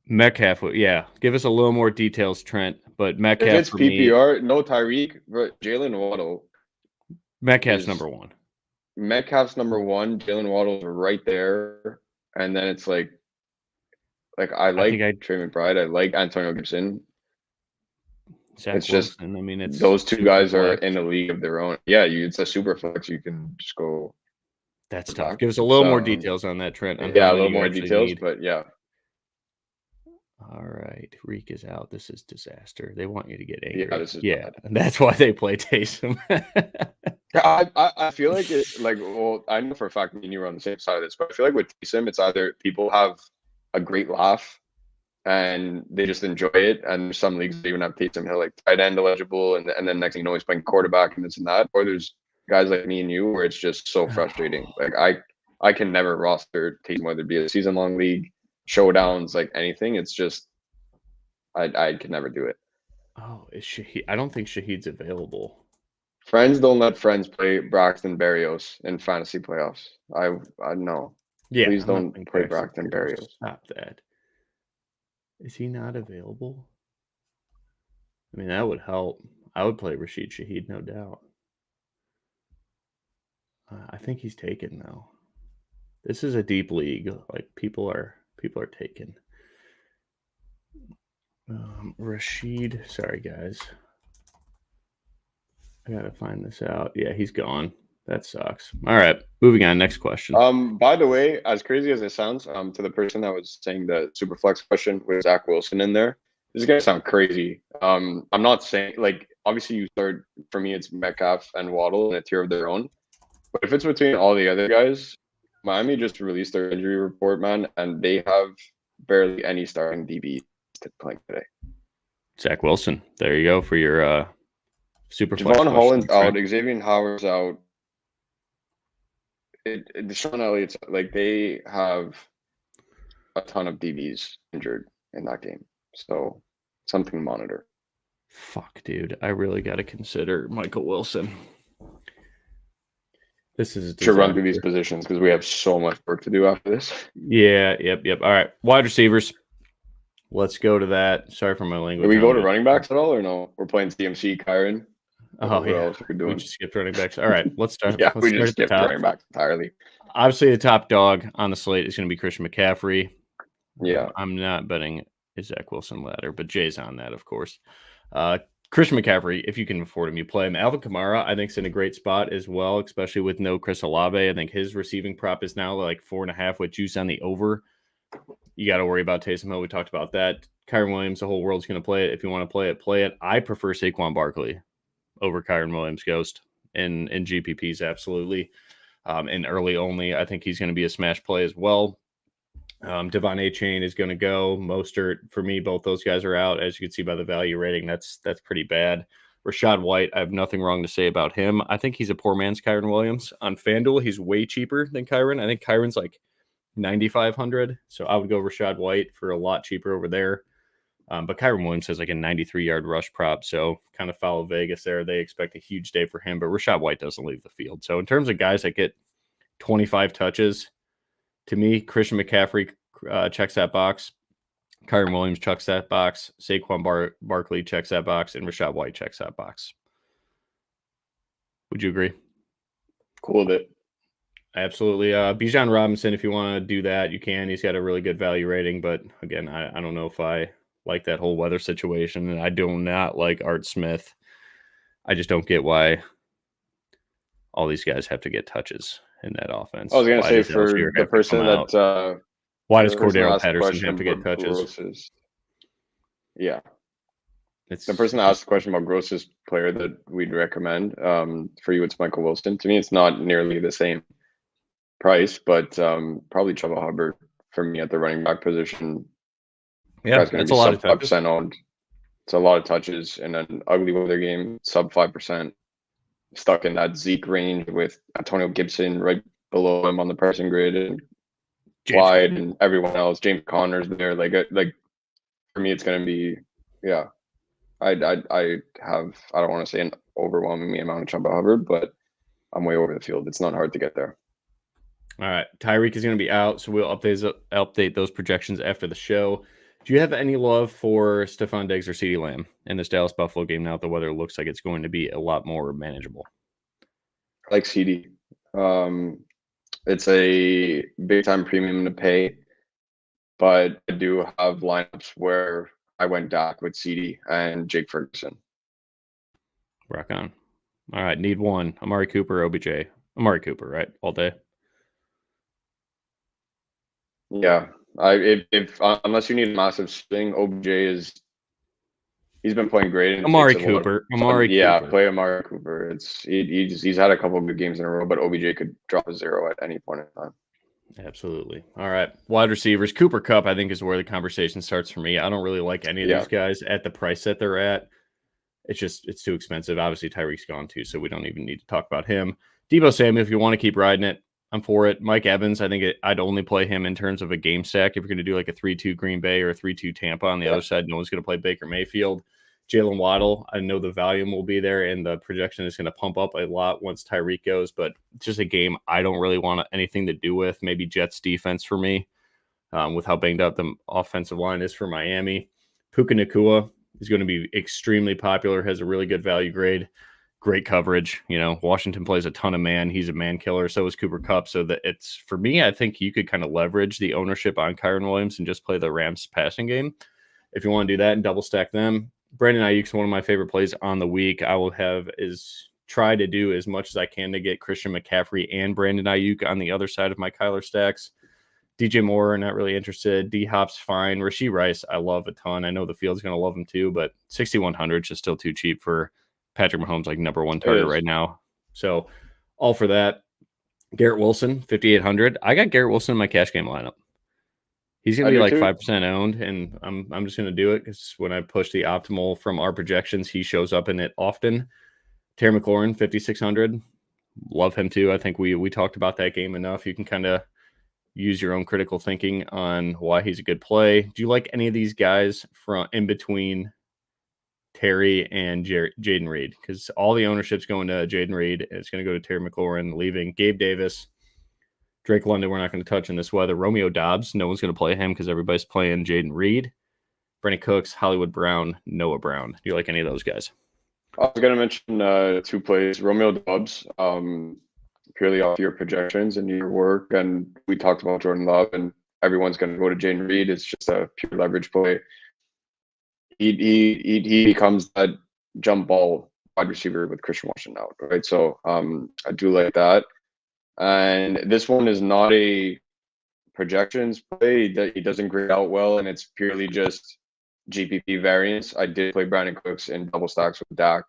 Metcalf, yeah. Give us a little more details, Trent. But Metcalf,
if it's PPR, no Tyreek, but Jalen Waddle.
Metcalf's number 1.
Metcalf's number 1. Jalen Waddle's right there, and then it's like I like Trey McBride. I like Antonio Gibson.
Zach
it's
Wilson.
Just,
I mean, it's
those 2 guys
flex.
are in a league of their own. Yeah, it's a super flex. You can just go.
That's tough. Give us a little more details on that, Trent.
Yeah, a little more details, but yeah.
All right, Reek is out. This is disaster. They want you to get angry.
Yeah, this is bad.
And that's why they play Taysom.
I feel like it's like, well, I know for a fact me and you were on the same side of this, but I feel like with Taysom, it's either people have a great laugh and they just enjoy it, and some leagues even have Taysom Hill like tight end eligible, and then next thing you know he's playing quarterback and this and that, or there's guys like me and you where it's just so frustrating. Like I can never roster Taysom, whether it be a season long league, showdowns, like anything. It's just I could never do it.
Oh, is Shaheed? I don't think Shaheed's available.
Friends don't let friends play Braxton Berrios in fantasy playoffs. I know.
Yeah,
please don't play Braxton Berrios.
Stop that. Is he not available? I mean, that would help. I would play Rashid Shaheed, no doubt. I think he's taken though. This is a deep league. Like people are taken. Rashid, sorry guys. I gotta find this out. Yeah, he's gone. That sucks. All right, moving on. Next question.
By the way, as crazy as it sounds, to the person that was saying the super flex question with Zach Wilson in there, this is gonna sound crazy. I'm not saying like obviously you start for me it's Metcalf and Waddle in a tier of their own, but if it's between all the other guys, Miami just released their injury report, man, and they have barely any starting DB playing today. Zach
Wilson, there you go for your super
flex. Javon Holland's out, Xavier Howard's out. Deshaun Elliott's like they have a ton of DBs injured in that game, so something to monitor.
Fuck, dude, I really got to consider Michael Wilson. This is
to run through these positions because we have so much work to do after this.
Yeah, yep. All right, wide receivers. Let's go to that. Sorry for my language.
Do we go to running backs at all, or no? We're playing CMC, Kyron.
Oh yeah, we just skipped running backs. All right, let's start.
Yeah, we just skipped running backs entirely.
Obviously, the top dog on the slate is going to be Christian McCaffrey.
Yeah.
I'm not betting a Zach Wilson ladder, but Jay's on that, of course. Christian McCaffrey, if you can afford him, you play him. Alvin Kamara, I think, is in a great spot as well, especially with no Chris Olave. I think his receiving prop is now like 4.5 with juice on the over. You got to worry about Taysom Hill. We talked about that. Kyron Williams, the whole world's going to play it. If you want to play it, play it. I prefer Saquon Barkley over Kyron Williams, Ghost, in GPPs, absolutely. And early only, I think he's going to be a smash play as well. Devon A-Chain is going to go. Mostert, for me, both those guys are out. As you can see by the value rating, that's pretty bad. Rachaad White, I have nothing wrong to say about him. I think he's a poor man's Kyron Williams. On FanDuel, he's way cheaper than Kyron. I think Kyron's like 9,500. So I would go Rachaad White for a lot cheaper over there. But Kyron Williams has like a 93-yard rush prop, so kind of follow Vegas there. They expect a huge day for him, but Rachaad White doesn't leave the field. So in terms of guys that get 25 touches, to me, Christian McCaffrey checks that box. Kyron Williams checks that box. Saquon Barkley checks that box, and Rachaad White checks that box. Would you agree?
Cool with it.
Absolutely. Bijan Robinson, if you want to do that, you can. He's got a really good value rating, but again, I don't know if I like that whole weather situation, and I do not like Art Smith. I just don't get why all these guys have to get touches in that offense.
I was going to say for the person that
why does Cordero Patterson have to get touches?
Gross's, yeah. It's the person that asked the question about Gross's player that we'd recommend. For you, it's Michael Wilson. To me, it's not nearly the same price, but probably Chuba Hubbard for me at the running back position.
Yeah, that's a lot of touches.
5% owned. It's a lot of touches in an ugly weather game, sub 5%. Stuck in that Zeke range with Antonio Gibson right below him on the pricing grid, and Clyde and everyone else. James Conner's there. Like for me, it's going to be, yeah. I don't want to say an overwhelming amount of Chuba Hubbard, but I'm way over the field. It's not hard to get there.
All right. Tyreek is going to be out, so we'll update those projections after the show. Do you have any love for Stephon Diggs or CeeDee Lamb in this Dallas-Buffalo game now that the weather looks like it's going to be a lot more manageable?
I like CeeDee. It's a big-time premium to pay, but I do have lineups where I went Dak with CeeDee and Jake Ferguson.
Rock on. All right, need one. Amari Cooper, OBJ. Amari Cooper, right? All day.
Yeah. If unless you need a massive swing, OBJ he's been playing great.
Amari Cooper.
Yeah, play Amari Cooper. He's had a couple of good games in a row, but OBJ could drop a 0 at any point in time.
Absolutely. All right. Wide receivers. Cooper Kupp, I think, is where the conversation starts for me. I don't really like any of these guys at the price that they're at. It's too expensive. Obviously, Tyreek's gone too, so we don't even need to talk about him. Deebo Samuel, if you want to keep riding it, I'm for it. Mike Evans, I think I'd only play him in terms of a game stack. If you're going to do like a 3-2 Green Bay or a 3-2 Tampa on the other side, no one's going to play Baker Mayfield. Jalen Waddle, I know the volume will be there, and the projection is going to pump up a lot once Tyreek goes, but it's just a game I don't really want anything to do with. Maybe Jets defense for me, with how banged up the offensive line is for Miami. Puka Nacua is going to be extremely popular, has a really good value grade, great coverage. Washington plays a ton of man. He's a man killer. So is Cooper Kupp. So that it's, for me, I think you could kind of leverage the ownership on Kyron Williams and just play the Rams passing game. If you want to do that and double stack them, Brandon Ayuk's one of my favorite plays on the week. I will try to do as much as I can to get Christian McCaffrey and Brandon Ayuk on the other side of my Kyler stacks. DJ Moore, not really interested. D-Hop's fine. Rashee Rice, I love a ton. I know the field's going to love him too, but 6,100 is just still too cheap for Patrick Mahomes, like number one target right now. So all for that. Garrett Wilson, 5,800. I got Garrett Wilson in my cash game lineup. He's going to be like 5% owned, and I'm just going to do it because when I push the optimal from our projections, he shows up in it often. Terry McLaurin, 5,600. Love him too. I think we talked about that game enough. You can kind of use your own critical thinking on why he's a good play. Do you like any of these guys from in between Terry and Jaden Reed? Because all the ownership's going to Jaden Reed. It's going to go to Terry McLaurin, leaving Gabe Davis. Drake London, we're not going to touch in this weather. Romeo Dobbs, no one's going to play him because everybody's playing Jaden Reed. Brandon Cooks, Hollywood Brown, Noah Brown. Do you like any of those guys?
I was going to mention 2 plays. Romeo Dobbs, purely off your projections and your work. And we talked about Jordan Love and everyone's going to go to Jane Reed. It's just a pure leverage play. He becomes that jump ball wide receiver with Christian Washington out, right? So I do like that. And this one is not a projections play that he doesn't grade out well, and it's purely just GPP variance. I did play Brandon Cooks in double stacks with Dak.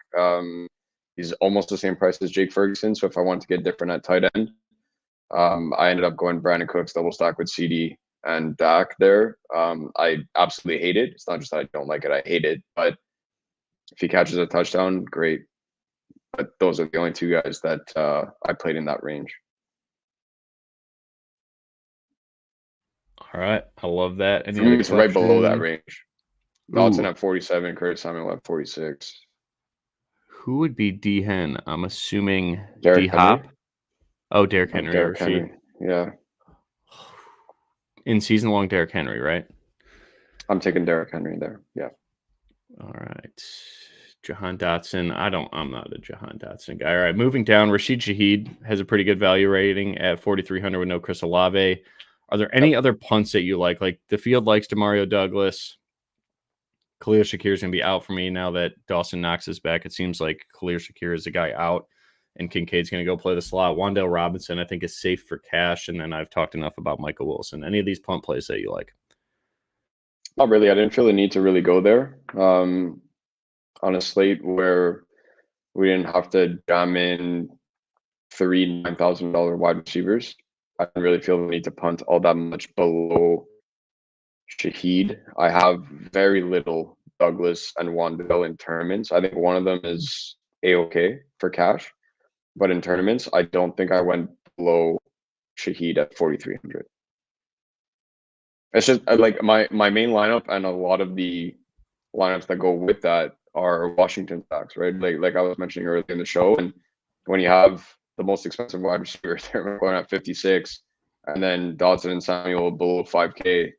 He's almost the same price as Jake Ferguson. So if I want to get different at tight end, I ended up going Brandon Cooks double stack with CD and Dak there. I absolutely hate it. It's not just that I don't like it, I hate it. But if he catches a touchdown, great. But those are the only two guys that I played in that range.
All right. I love that.
For me, it's right below that range. Dotson at 47, Curtis Samuel at 46.
Who would be D Hen? I'm assuming
D
Hop. Oh, Derrick Henry.
Derrick Henry. Yeah.
In season long, Derrick Henry, right?
I'm taking Derrick Henry there. Yeah.
All right. Jahan Dotson. I'm not a Jahan Dotson guy. All right. Moving down, Rashid Shaheed has a pretty good value rating at 4,300 with no Chris Olave. Are there any other punts that you like? Like the field likes Demario Douglas. Khalil Shakir is going to be out for me now that Dawson Knox is back. It seems like Khalil Shakir is the guy out, and Kincaid's going to go play the slot. Wan'Dale Robinson, I think, is safe for cash, and then I've talked enough about Michael Wilson. Any of these punt plays that you like?
Not really. I didn't feel the need to really go there on a slate where we didn't have to jam in three $9,000 wide receivers. I didn't really feel the need to punt all that much below Shaheed. I have very little Douglas and Wan'Dale in tournaments. I think one of them is A-OK for cash. But in tournaments, I don't think I went below Shaheed at 4,300. It's just like my main lineup, and a lot of the lineups that go with that are Washington stacks, right? Like I was mentioning earlier in the show. And when you have the most expensive wide receiver there going at 56, and then Dotson and Samuel below 5K,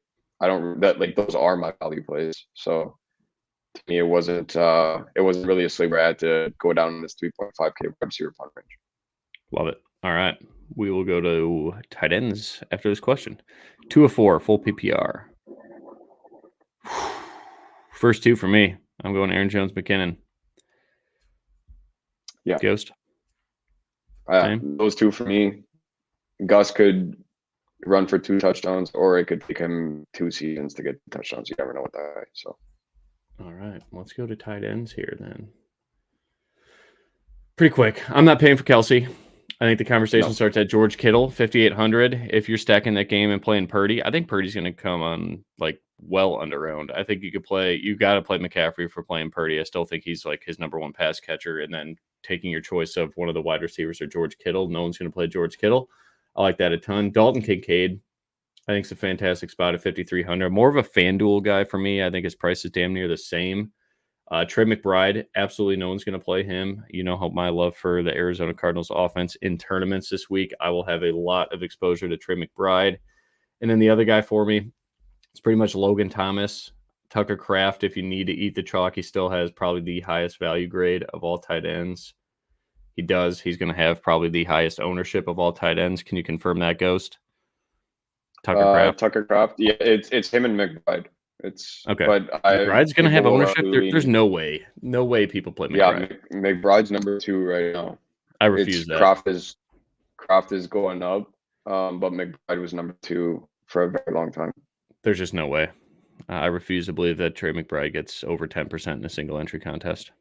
those are my value plays. So to me, it wasn't really a slate where I had to go down in this 3.5K wide receiver punt range.
Love it. All right. We will go to tight ends after this question. 2 of 4, full PPR. First two for me. I'm going Aaron Jones, McKinnon.
Yeah.
Ghost.
Those two for me. Gus could run for 2 touchdowns, or it could take him 2 seasons to get touchdowns. You never know with that. So,
all right, let's go to tight ends here then. Pretty quick. I'm not paying for Kelsey. I think the conversation starts at George Kittle, 5,800. If you're stacking that game and playing Purdy, I think Purdy's going to come on well underowned. I think you got to play McCaffrey for playing Purdy. I still think he's his number one pass catcher, and then taking your choice of one of the wide receivers or George Kittle. No one's going to play George Kittle. I like that a ton. Dalton Kincaid, I think, is a fantastic spot at 5,300. More of a FanDuel guy for me. I think his price is damn near the same. Trey McBride, absolutely no one's going to play him. You know my love for the Arizona Cardinals offense in tournaments this week. I will have a lot of exposure to Trey McBride. And then the other guy for me, it's pretty much Logan Thomas. Tucker Kraft, if you need to eat the chalk, he still has probably the highest value grade of all tight ends. He does. He's going to have probably the highest ownership of all tight ends. Can you confirm that, Ghost? Tucker Kraft.
Tucker Kraft. Yeah, it's him and McBride. It's
okay.
But
McBride's going to have ownership. There's no way people play McBride.
Yeah, McBride's number 2 right now.
I refuse that.
Kraft is going up, but McBride was number 2 for a very long time.
There's just no way. I refuse to believe that Trey McBride gets over 10% in a single entry contest.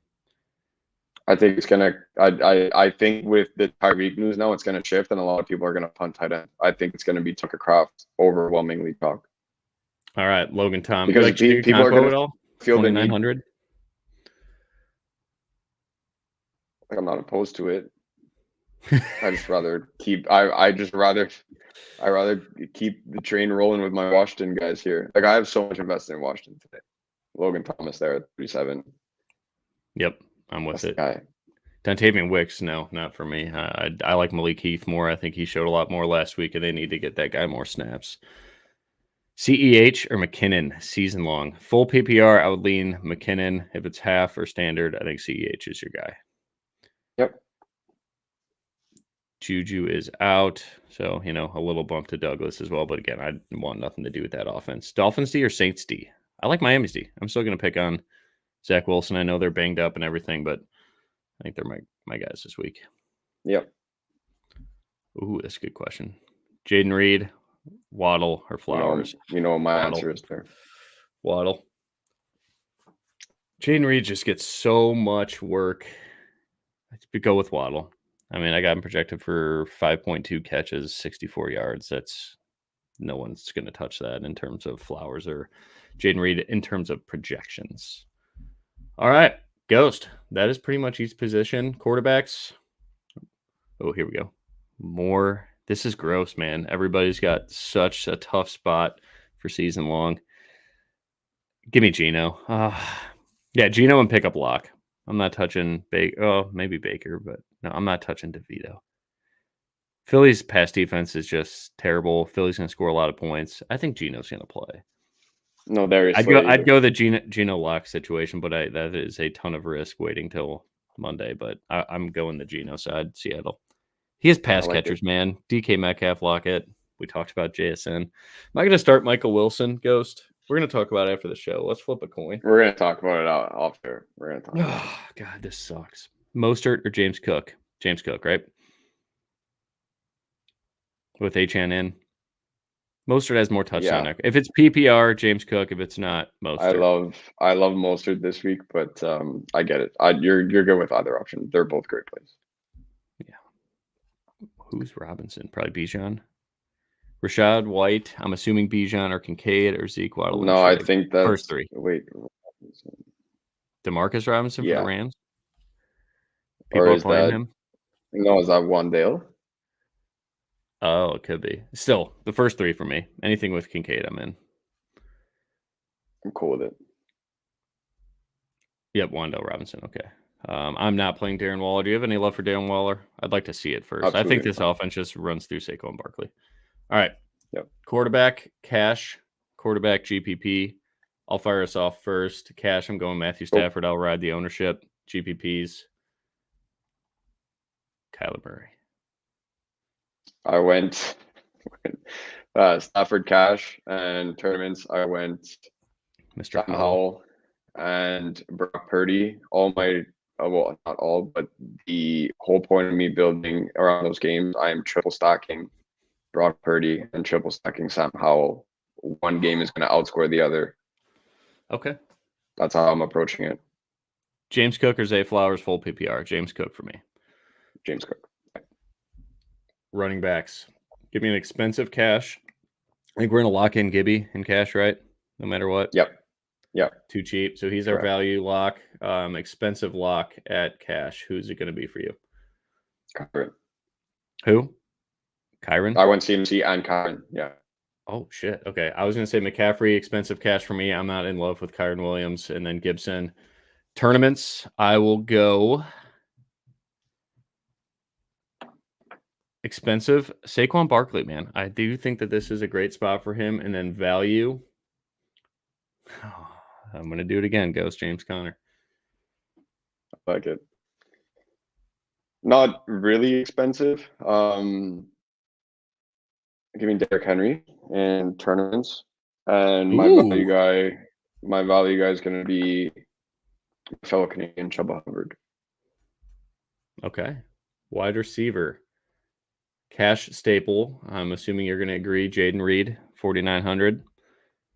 I think it's gonna. I think with the Tyreek news now, it's gonna shift, and a lot of people are gonna punt tight end. I think it's gonna be Tucker Kraft overwhelmingly talk.
All right, Logan Tom.
Because people are gonna feel the
2,900.
I'm not opposed to it. I just rather keep. I rather keep the train rolling with my Washington guys here. I have so much invested in Washington today. Logan Thomas there at 37.
Yep. I'm with it.
Guy.
Dontavian Wicks, no, not for me. I like Malik Heath more. I think he showed a lot more last week, and they need to get that guy more snaps. CEH or McKinnon, season long. Full PPR, I would lean McKinnon. If it's half or standard, I think CEH is your guy.
Yep.
Juju is out. So, a little bump to Douglas as well. But again, I want nothing to do with that offense. Dolphins D or Saints D? I like Miami's D. I'm still going to pick on Zach Wilson. I know they're banged up and everything, but I think they're my guys this week.
Yep.
Ooh, that's a good question. Jaden Reed, Waddle, or Flowers?
My
Waddle.
answer is there.
Waddle. Jaden Reed just gets so much work. I'd go with Waddle. I mean, I got him projected for 5.2 catches, 64 yards. That's no one's going to touch that in terms of Flowers or Jaden Reed in terms of projections. All right, Ghost. That is pretty much each position. Quarterbacks. Oh, here we go. More. This is gross, man. Everybody's got such a tough spot for season long. Give me Geno. Yeah, Geno and pick up Lock. I'm not touching Baker. Oh, maybe Baker, but no, I'm not touching DeVito. Philly's pass defense is just terrible. Philly's going to score a lot of points. I think Geno's going to play.
No, Darius.
I'd go the Geno Lock situation, but that is a ton of risk waiting till Monday. But I'm going the Geno side, Seattle. He has pass catchers, man. DK Metcalf, Lockett. We talked about JSN. Am I going to start Michael Wilson, Ghost? We're going to talk about it after the show. Let's flip a coin.
We're going to talk about it off there. We're going to talk about it.
Oh, God, this sucks. Mostert or James Cook? James Cook, right? With HNN. Mostert has more touchdown. Yeah. If it's PPR, James Cook. If it's not, Mostert.
I love Mostert this week, but I get it. You're good with either option. They're both great plays.
Yeah. Who's Robinson? Probably Bijan. Rashad White. I'm assuming Bijan or Kincaid or Zeke Waddle.
No, I think that's
first three.
Wait.
DeMarcus Robinson for the Rams.
People are playing him. No, is that Wandale?
Oh, it could be. Still, the first three for me. Anything with Kincaid, I'm in.
I'm cool with it.
Yep, Wandale Robinson. Okay. I'm not playing Darren Waller. Do you have any love for Darren Waller? I'd like to see it first. Absolutely. I think this offense just runs through Saquon Barkley. All right.
Yep.
Quarterback, Cash. Quarterback, GPP. I'll fire us off first. Cash, I'm going Matthew Stafford. I'll ride the ownership. GPPs, Kyler Murray.
I went Stafford Cash, and tournaments I went
Mr.
Sam Howell and Brock Purdy. All my well, not all, but the whole point of me building around those games, I am triple stacking Brock Purdy and triple stacking Sam Howell. One game is going to outscore the other.
Okay.
That's how I'm approaching it.
James Cook or Zay Flowers, full PPR. James Cook for me.
James Cook.
Running backs. Give me an expensive Cash. I think we're going to lock in Gibby in Cash, right? No matter what.
Yep.
Too cheap. So he's our value lock. Expensive lock at Cash. Who's it going to be for you?
Kyron.
Who? Kyron?
I went CMC and Kyron. Yeah.
Oh, shit. Okay. I was going to say McCaffrey, expensive Cash for me. I'm not in love with Kyron Williams. And then Gibson. Tournaments, I will go expensive Saquon Barkley, man. I do think that this is a great spot for him. And then value. I'm going to do it again. Ghost James Conner.
I like it. Not really expensive. Giving Derrick Henry in tournaments. And my value guy is going to be fellow Canadian Chuba Hubbard.
Okay. Wide receiver. Cash staple. I'm assuming you're going to agree. Jaden Reed, 4,900.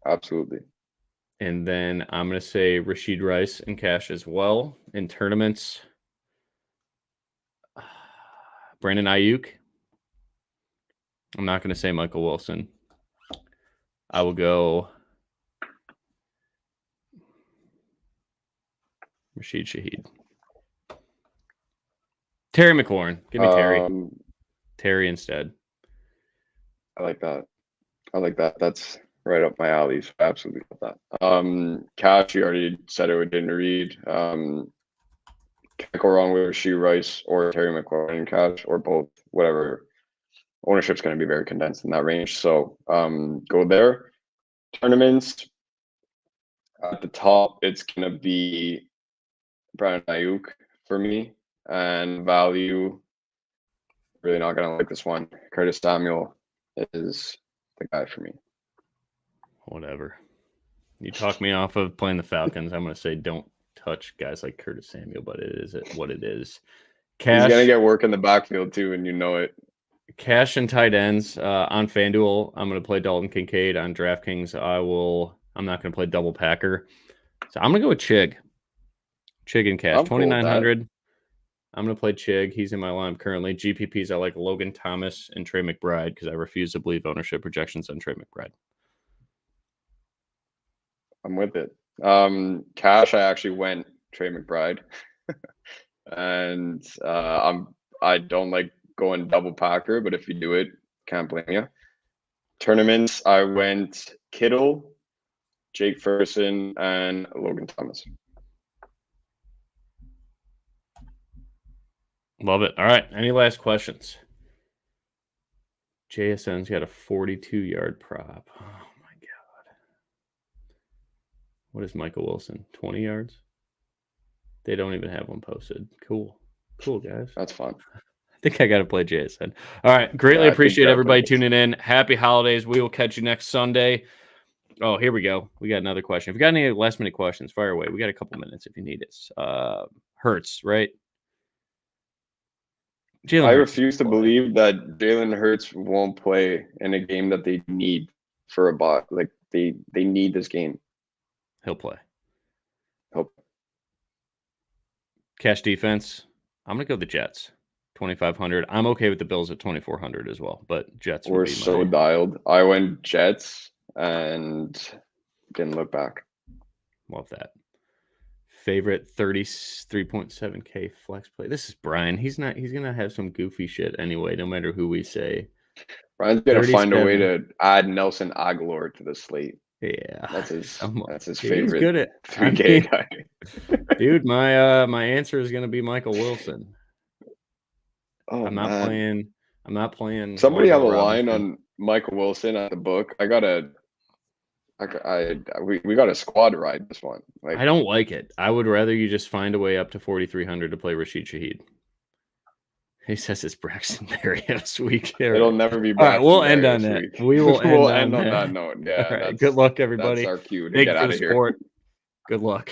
Absolutely.
And then I'm going to say Rashid Rice and Cash as well. In tournaments, Brandon Ayuk. I'm not going to say Michael Wilson. I will go Rashid Shaheed. Terry McLaurin. Give me Terry. Terry instead.
I like that. That's right up my alley. So I absolutely love that. Cash, you already said it with Jaden Reed. Can't go wrong with Rashid Rice or Terry McLaurin and Cash or both. Whatever. Ownership's going to be very condensed in that range. So go there. Tournaments. At the top, it's going to be Brandon Ayuk for me. And value, really not gonna like this one. Curtis Samuel is the guy for me.
Whatever. You talk me off of playing the Falcons. I'm going to say don't touch guys like Curtis Samuel, but it is what it is.
He's gonna get work in the backfield too, and you know it.
Cash and tight ends on FanDuel. I'm going to play Dalton Kincaid. On DraftKings, I'm not going to play double Packer. So I'm going to go with Chig. Chig and cash. 2,900. I'm going to play Chig. He's in my lineup currently. GPPs, I like Logan Thomas and Trey McBride because I refuse to believe ownership projections on Trey McBride.
I'm with it. Cash, I actually went Trey McBride. And I don't like going double Packer, but if you do it, can't blame you. Tournaments, I went Kittle, Jake Ferguson, and Logan Thomas.
Love it. All right. Any last questions? JSN's got a 42-yard prop. Oh, my God. What is Michael Wilson? 20 yards? They don't even have one posted. Cool. Cool, guys.
That's fun.
I think I got to play JSN. All right. Greatly appreciate everybody tuning in. Happy holidays. We will catch you next Sunday. Oh, here we go. We got another question. If you got any last-minute questions, fire away. We got a couple minutes if you need it. Hurts, right?
I refuse to believe that Jalen Hurts won't play in a game that they need for a bot. Like they need this game.
He'll play.
He'll.
Cash defense. I'm gonna go the Jets. 2,500. I'm okay with the Bills at 2,400 as well, but Jets.
We're so dialed. I went Jets and didn't look back.
Love that. Favorite 33.7K flex play. This is Brian. He's gonna have some goofy shit anyway, no matter who we say.
Brian's gonna find a way to add Nelson Aguilar to the slate.
Yeah,
that's his
dude,
favorite.
He's good at
3K guy.
Dude, my answer is gonna be Michael Wilson.
Oh,
I'm not playing.
Somebody have a line on Michael Wilson at the book. We got a squad ride this one. Like,
I don't like it. I would rather you just find a way up to 4,300 to play Rashid Shaheed. He says it's Braxton Berrios week.
It'll never be.
All right, we'll end on that. We will end on
that note. Yeah.
All right. Good luck, everybody.
That's our cue to
Thank
get
you
out
for
of
the
here.
support. Good luck.